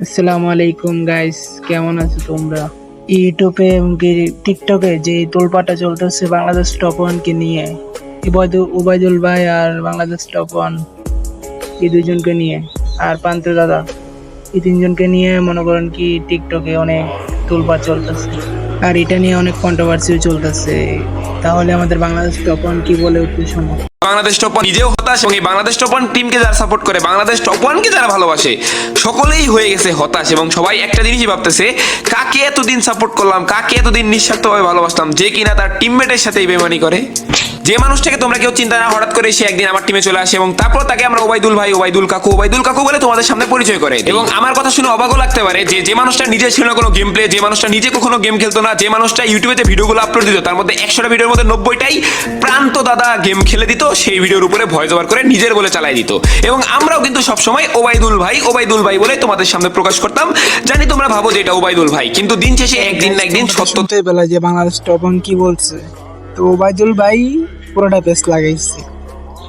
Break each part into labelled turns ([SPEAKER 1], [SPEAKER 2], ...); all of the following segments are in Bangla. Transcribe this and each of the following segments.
[SPEAKER 1] আসসালামু আলাইকুম গাইস, কেমন আছো তোমরা? ইউটিউবে এবং কি টিকটকে যে তোলপাটা চলতেছে বাংলাদেশ টপ ওয়ানকে নিয়ে, উবাইদুল ভাই আর বাংলাদেশ টপ ওয়ান এই দুইজনকে নিয়ে আর পান্ত দাদা এই তিনজনকে নিয়ে মনে করেন কি টিকটকে অনেক তোলপাট চলতেছে আর এটা নিয়ে অনেক কন্ট্রোভার্সিও চলতেছে। তাহলে আমাদের বাংলাদেশ টপ ওয়ান কি বলে একটু শোনো।
[SPEAKER 2] বাংলাদেশ টপ ওয়ান নিজেও হতাশ এবং এই বাংলাদেশ টপ ওয়ান টিমকে যারা সাপোর্ট করে, বাংলাদেশ টপ ওয়ানকে যারা ভালোবাসে, সকলেই হয়ে গেছে হতাশ এবং সবাই একটা জিনিসই ভাবতেছে, কাকে এতদিন সাপোর্ট করলাম, কাকে এতদিন নিঃস্বার্থভাবে ভালোবাসতাম, যে কিনা তার টিমমেটের সাথে বেমানি করে। যে মানুষটাকে তোমরা কেউ চিন্তা না, হঠাৎ করে সে একদিন আমার টিমে চলে আসে এবং তারপর তাকে আমরা ওবাইদুল ভাই, ওবাইদুল কাকু বলে তোমাদের সামনে পরিচয় করে। এবং আমার কথা শুনে অবাকও লাগতে পারে যে মানুষটা নিজে ছিল না কোনো গেম প্লে, যে মানুষটা নিজে কখনো গেম খেলতো না, যে মানুষটা ইউটিউবে ভিডিওগুলো আপলোড দিত, তার মধ্যে 100টা ভিডিওর মধ্যে 90টাই প্রান্ত দাদা গেম খেলে দিত, সেই ভিডিওর উপরে ভয়েস ওভার করে নিজের বলে চালাই দিত। এবং আমরাও কিন্তু সবসময় ওবাইদুল ভাই বলে তোমাদের সামনে প্রকাশ করতাম। জানি তোমরা ভাবো যে এটা ওবাইদুল ভাই, কিন্তু দিন শেষে একদিন না একদিন সত্য
[SPEAKER 1] বেলা যে বাংলাদেশ টপ ওয়ান কি বলছে, তো ওবাইদুল ভাই পুরোটা পেস লাগাইছে।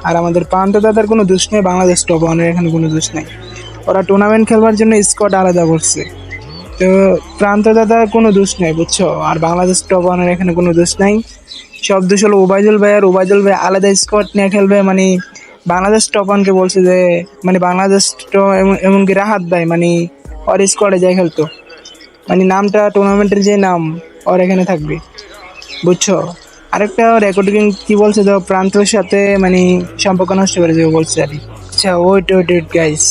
[SPEAKER 1] আর আমাদের পান্ত দাদার কোনো দোষ নেই, বাংলাদেশ টপ ওয়ানের এখানে কোনো দোষ নেই। ওরা টুর্নামেন্ট খেলবার জন্য স্কোয়াড আলাদা করছে, তো প্রান্ত দাদার কোনো দোষ নেই, বুঝছো? আর বাংলাদেশ টপ ওয়ানের এখানে কোনো দোষ নাই। সব দোষ হলো ওবাইদুল ভাই, আর ওবাইদুল ভাই আলাদা স্কোয়াড নিয়ে খেলবে। মানে বাংলাদেশ টপ ওয়ানকে বলছে যে মানে বাংলাদেশ এমনকি রাহাত ভাই মানে ওর স্কোয়াডে যাই খেলতো, মানে নামটা টুর্নামেন্টের যে নাম ওর এখানে থাকবে, বুঝছো? আরেকটা রেকর্ডিং কি বলছে, তো প্রান্তর সাথে মানে সম্পর্ক নষ্ট করে দেবে বলছে আর কি। আচ্ছা wait guys,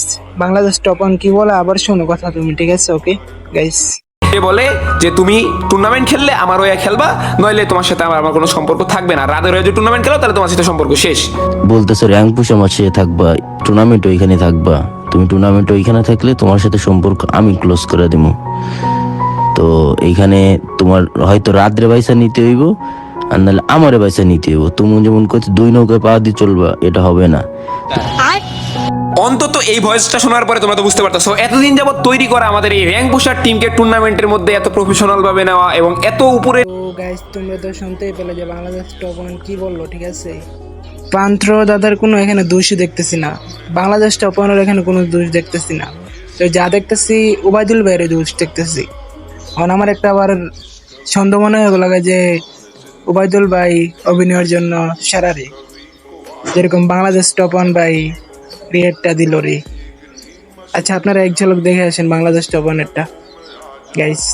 [SPEAKER 1] Bangladesh top one কি বলে আবার শোনো কথা তুমি, ঠিক আছে? ওকে গাইস,
[SPEAKER 2] বলে যে তুমি টুর্নামেন্ট খেললে আমার হয়ে খেলবা, নইলে তোমার সাথে আমার কোনো সম্পর্ক থাকবে না। রাতের হয়ে যে টুর্নামেন্ট খেলো তাহলে তোমার সাথে সম্পর্ক শেষ।
[SPEAKER 3] বলতেছে র্যাঙ্ক পুশ আমার সাথে থাকবা, টুর্নামেন্ট ওইখানে থাকবা, তুমি টুর্নামেন্ট ওইখানে থাকলে তোমার সাথে সম্পর্ক আমি ক্লোজ করে দিব। তো এইখানে তোমার হয়তো রাত্রে পয়সা নিতে হইব, আর নাহলে আমারে পয়সা নিতে হইব। তুমি যেমন করছো 2 নৌকায় পা দিয়ে চলবা, এটা হবে না।
[SPEAKER 2] অন্তত এই ভয়েসটা শোনার পরে তোমরা তো বুঝতে পারতেছো, এতদিন যাবত তৈরি করা আমাদের এই র্যাঙ্ক পুশার টিমকে টুর্নামেন্টের মধ্যে এত প্রফেশনাল ভাবে নেওয়া এবং এত উপরে।
[SPEAKER 1] তো গাইস তোমরা তো শুনতেই পেলে যে বাংলাদেশ টপ ওয়ান কি বললো, ঠিক আছে? পান্ত্র দাদার কোনো এখানে দোষই দেখতেছি না, বাংলাদেশ টপ ওয়ানের এখানে কোনো দোষ দেখতেছি না। তো যা দেখতেছি ওবায়দুল ভাইয়ের দোষ দেখতেছি। এখন আমার একটা আবার সন্দেহ মনে হয়ে গেল যে ওবায়দুল ভাই অভিনয়ের জন্য সেরা রে, যেরকম বাংলাদেশ টপ ওয়ান ভাই রিয়েটটা দিল রে। আচ্ছা আপনারা এক ঝলক দেখে আসেন বাংলাদেশ টপ ওয়ানেরটা গাইস।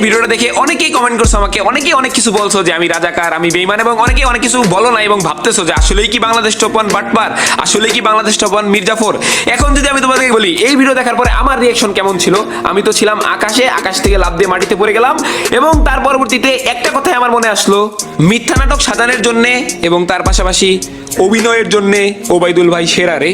[SPEAKER 2] ভিডিওটা দেখে অনেকেই কমেন্ট করছো আমাকে, অনেকেই অনেক কিছু বলছো যে আমি রাজাকার, আমি বেঈমান, এবং অনেকেই অনেক কিছু বলো না এবং ভাবতেছো যে আসলেই কি বাংলাদেশ টপ ওয়ান বাটপার, আসলেই কি বাংলাদেশ টপ ওয়ান মির্জাফর। এখন যদি আমি তোমাদেরকে বলি এই ভিডিও দেখার পরে আমার রিয়াকশন কেমন ছিল, আমি তো ছিলাম আকাশে, আকাশ থেকে লাফ দিয়ে মাটিতে পড়ে গেলাম। এবং তার পরবর্তীতে একটা কথাই আমার মনে আসলো, মিথ্যা নাটক সাজানোর জন্য এবং তার পাশাপাশি অভিনয়ের জন্য ওবাইদুল ভাই সেরা রে।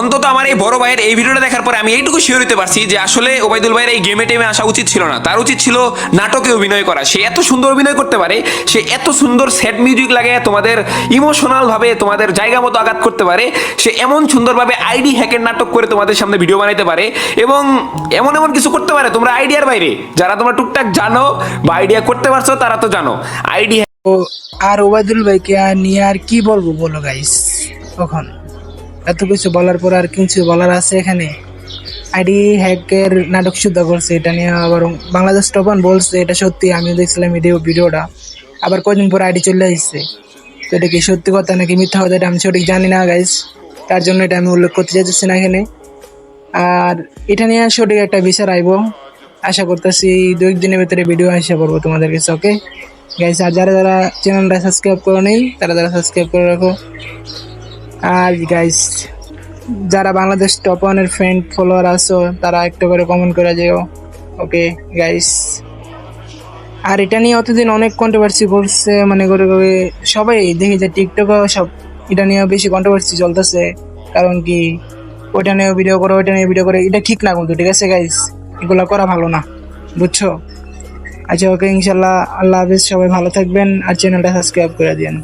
[SPEAKER 2] অন্তত আমার এই বড় ভাইয়ের এই ভিডিওটা দেখার পরে আমি এইটুকু শিওর হতে পারছি যে আসলে ওবাইদুল ভাইয়ের এই গেমে টেমে আসা উচিত ছিল না, তার উচিত ছিল নাটকে অভিনয় করা। সে এত সুন্দর অভিনয় করতে পারে, সে এত সুন্দর স্যাড মিউজিক লাগে তোমাদের ইমোশনাল ভাবে তোমাদের জায়গা মতো আঘাত করতে পারে, সে এমন সুন্দরভাবে আইডি হ্যাকের নাটক করে তোমাদের সামনে ভিডিও বানাইতে পারে এবং এমন এমন কিছু করতে পারে তোমরা আইডিয়ার বাইরে। যারা তোমরা টুকটাক জানো বা আইডিয়া করতে পারছো তারা তো জানো আইডি।
[SPEAKER 1] ও আর ওবায়দুল ভাইকে নিয়ে আর কি বলবো বলো গাইস, কখন এত কিছু বলার পর আর কিছু বলার আছে এখানে? আইডি হ্যাকের নাটক শুদ্ধ করছে, এটা নিয়ে আবার বাংলাদেশ টপ ওয়ান বলছে এটা সত্যি। আমি দেখছিলাম ভিডিওটা, আবার কদিন পর আইডি চলে আসছে। তো এটা কি সত্যি কথা নাকি মিথ্যা কথা এটা আমি সঠিক জানি না গাইস, তার জন্য এটা আমি উল্লেখ করতে চাইতেছি না এখানে। আর এটা নিয়ে সঠিক একটা বিচার আইব, আশা করতেছি 2 দিনের ভিতরে ভিডিও আসা করবো তোমাদের কাছে। ওকে গাইস, আর যারা যারা চ্যানেলটা সাবস্ক্রাইব করে নেই তারা সাবস্ক্রাইব করে রাখো। আর গাইস যারা বাংলাদেশ টপ ওয়ানের ফ্রেন্ড ফলোয়ার আছো তারা একটা করে কমেন্ট করে যেও। ওকে গাইস, আর এটা নিয়ে অতদিন অনেক কন্ট্রোভার্সি করছে, মানে করে সবাই দেখি যে টিকটকে সব এটা নিয়ে বেশি কন্ট্রোভার্সি চলতেছে। কারণ কি ওইটা নিয়ে ভিডিও করো, ওইটা নিয়ে ভিডিও করে, এটা ঠিক না কিন্তু, ঠিক আছে গাইস? এগুলো করা ভালো না, বুঝছো? আচ্ছা ওকে, ইনশাল্লাহ, আল্লাহ হাফিজ, সবাই ভালো থাকবেন আর চ্যানেলটা সাবস্ক্রাইব করে দিন।